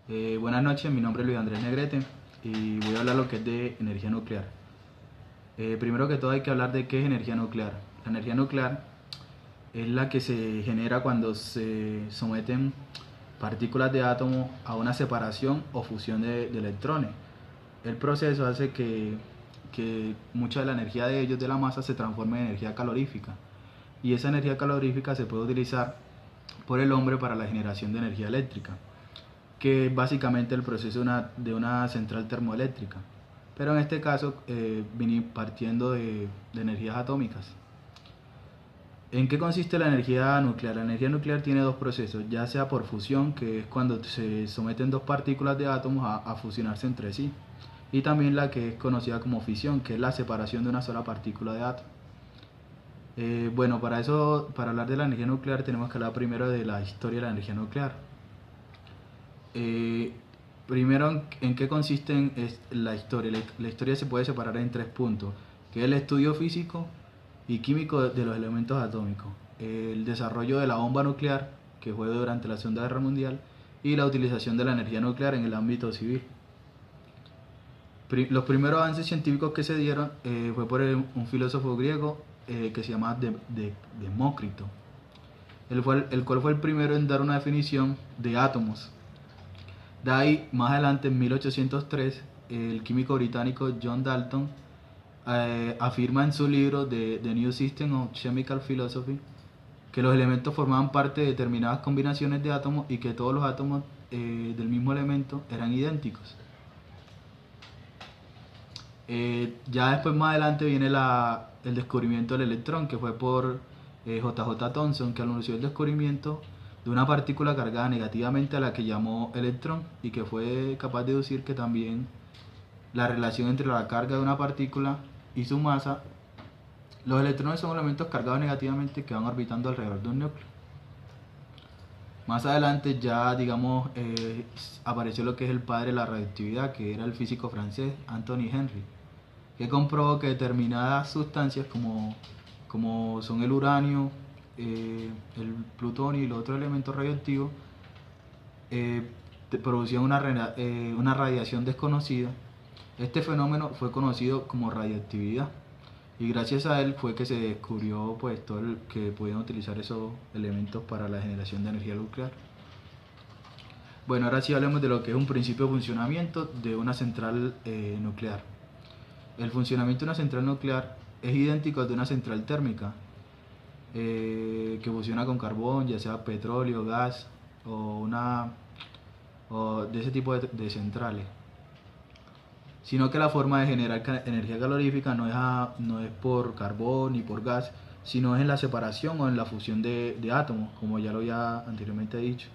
Buenas noches, mi nombre es Luis Andrés Negrete y voy a hablar lo que es de energía nuclear. Primero que todo hay que hablar de qué es energía nuclear. La energía nuclear es la que se genera cuando se someten partículas de átomos a una separación o fusión de electrones. El proceso hace que mucha de la energía de ellos, de la masa, se transforme en energía calorífica. Y esa energía calorífica se puede utilizar por el hombre para la generación de energía eléctrica, que es básicamente el proceso de una central termoeléctrica. Pero en este caso vine partiendo de energías atómicas. ¿En qué consiste la energía nuclear? La energía nuclear tiene dos procesos, ya sea por fusión, que es cuando se someten dos partículas de átomos a fusionarse entre sí, y también la que es conocida como fisión, que es la separación de una sola partícula de átomo. Bueno, para eso, para hablar de la energía nuclear, tenemos que hablar primero de la historia de la energía nuclear. Eh, Primero, ¿en qué consiste la historia? La historia se puede separar en tres puntos, que es el estudio físico y químico de los elementos atómicos, el desarrollo de la bomba nuclear, que fue durante la Segunda Guerra Mundial, y la utilización de la energía nuclear en el ámbito civil. Los primeros avances científicos que se dieron fue por un filósofo griego que se llama Demócrito, el cual fue el primero en dar una definición de átomos. De ahí, más adelante, en 1803, el químico británico John Dalton afirma en su libro The New System of Chemical Philosophy que los elementos formaban parte de determinadas combinaciones de átomos y que todos los átomos del mismo elemento eran idénticos. Ya después, más adelante, viene el descubrimiento del electrón, que fue por J.J. Thomson, que anunció el descubrimiento de una partícula cargada negativamente a la que llamó electrón y que fue capaz de deducir que también la relación entre la carga de una partícula y su masa. Los electrones son elementos cargados negativamente que van orbitando alrededor de un núcleo. Más adelante ya, digamos, apareció lo que es el padre de la radioactividad, que era el físico francés Anthony Henry, que comprobó que determinadas sustancias como son el uranio, el plutonio y los otros elementos radioactivos eh, producían una radiación desconocida. Este fenómeno fue conocido como radioactividad y gracias a él fue que se descubrió pues que podían utilizar esos elementos para la generación de energía nuclear. Bueno, ahora sí hablemos de lo que es un principio de funcionamiento de una central nuclear. El funcionamiento de una central nuclear es idéntico al de una central térmica que funciona con carbón, ya sea petróleo, gas o de ese tipo de centrales. Sino que la forma de generar energía calorífica no es por carbón ni por gas, sino es en la separación o en la fusión de átomos, como ya lo había anteriormente dicho.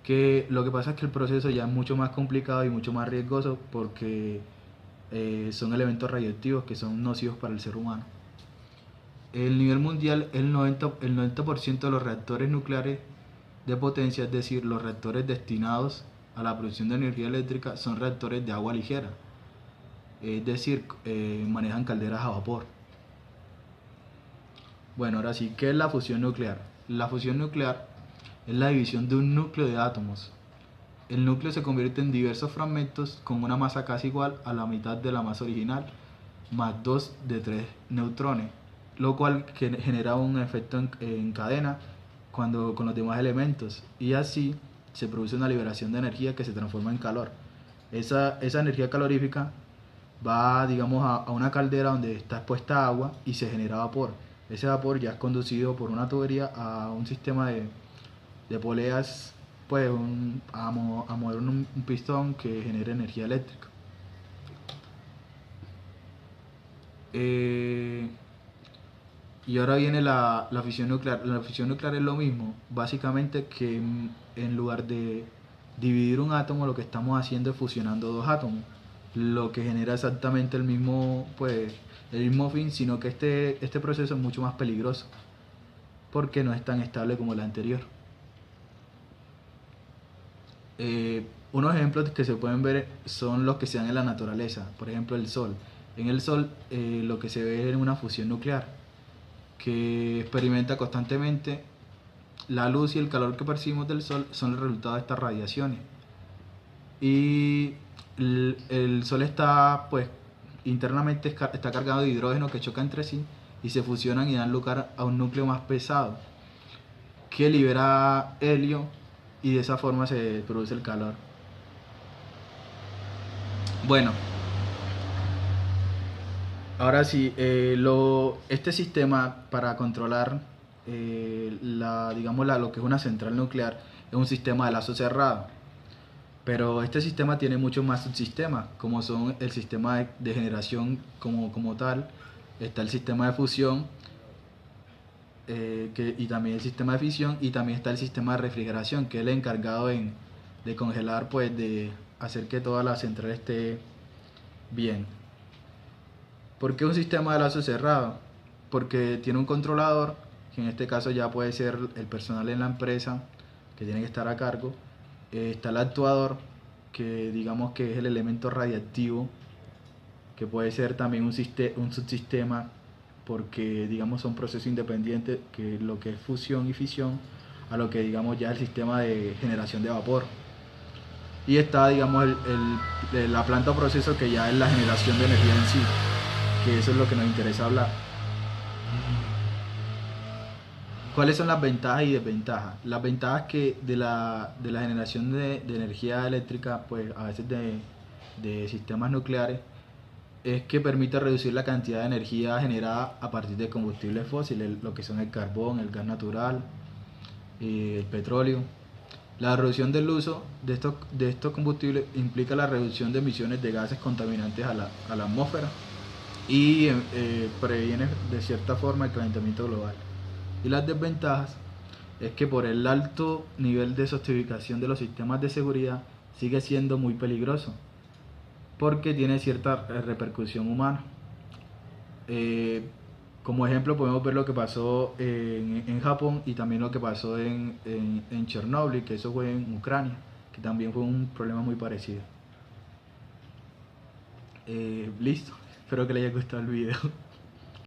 Que lo que pasa es que el proceso ya es mucho más complicado y mucho más riesgoso porque son elementos radioactivos que son nocivos para el ser humano. El nivel mundial, el 90% de los reactores nucleares de potencia, es decir, los reactores destinados a la producción de energía eléctrica, son reactores de agua ligera, es decir, manejan calderas a vapor. Bueno, ahora sí, ¿qué es la fusión nuclear? La fusión nuclear es la división de un núcleo de átomos. El núcleo se convierte en diversos fragmentos con una masa casi igual a la mitad de la masa original, más 2 de 3 neutrones, lo cual genera un efecto en cadena con los demás elementos, y así se produce una liberación de energía que se transforma en calor. Esa energía calorífica va, digamos, a una caldera donde está expuesta agua y se genera vapor. Ese vapor ya es conducido por una tubería a un sistema de poleas, pues a mover un pistón que genera energía eléctrica. Y ahora viene la fisión nuclear. La fisión nuclear es lo mismo, básicamente que en lugar de dividir un átomo, lo que estamos haciendo es fusionando dos átomos, lo que genera exactamente el mismo fin, sino que este proceso es mucho más peligroso, porque no es tan estable como el anterior. Unos ejemplos que se pueden ver son los que se dan en la naturaleza, por ejemplo el Sol. En el Sol lo que se ve es una fusión nuclear, que experimenta constantemente. La luz y el calor que percibimos del Sol son el resultado de estas radiaciones. y el Sol está, pues, internamente está cargado de hidrógeno que choca entre sí y se fusionan y dan lugar a un núcleo más pesado que libera helio y de esa forma se produce el calor. Bueno, ahora sí, este sistema para controlar lo que es una central nuclear es un sistema de lazo cerrado. Pero este sistema tiene muchos más subsistemas, como son el sistema de generación como tal, está el sistema de fusión y también el sistema de fisión, y también está el sistema de refrigeración, que es el encargado de congelar, pues de hacer que toda la central esté bien. ¿Por qué un sistema de lazo cerrado? Porque tiene un controlador, que en este caso ya puede ser el personal en la empresa, que tiene que estar a cargo. Está el actuador, que digamos que es el elemento radiactivo, que puede ser también un subsistema, porque digamos son procesos independientes, que lo que es fusión y fisión, a lo que digamos ya el sistema de generación de vapor. Y está digamos la planta o proceso, que ya es la generación de energía en sí, que eso es lo que nos interesa hablar. ¿Cuáles son las ventajas y desventajas? Las ventajas que de la generación de energía eléctrica, pues a veces de sistemas nucleares, es que permite reducir la cantidad de energía generada a partir de combustibles fósiles, lo que son el carbón, el gas natural, el petróleo. La reducción del uso de estos combustibles implica la reducción de emisiones de gases contaminantes a la atmósfera y previene de cierta forma el calentamiento global. Y las desventajas es que por el alto nivel de sofisticación de los sistemas de seguridad sigue siendo muy peligroso, porque tiene cierta repercusión humana. Como ejemplo podemos ver lo que pasó en Japón, y también lo que pasó en Chernóbil, que eso fue en Ucrania, que también fue un problema muy parecido. Listo, espero que les haya gustado el video.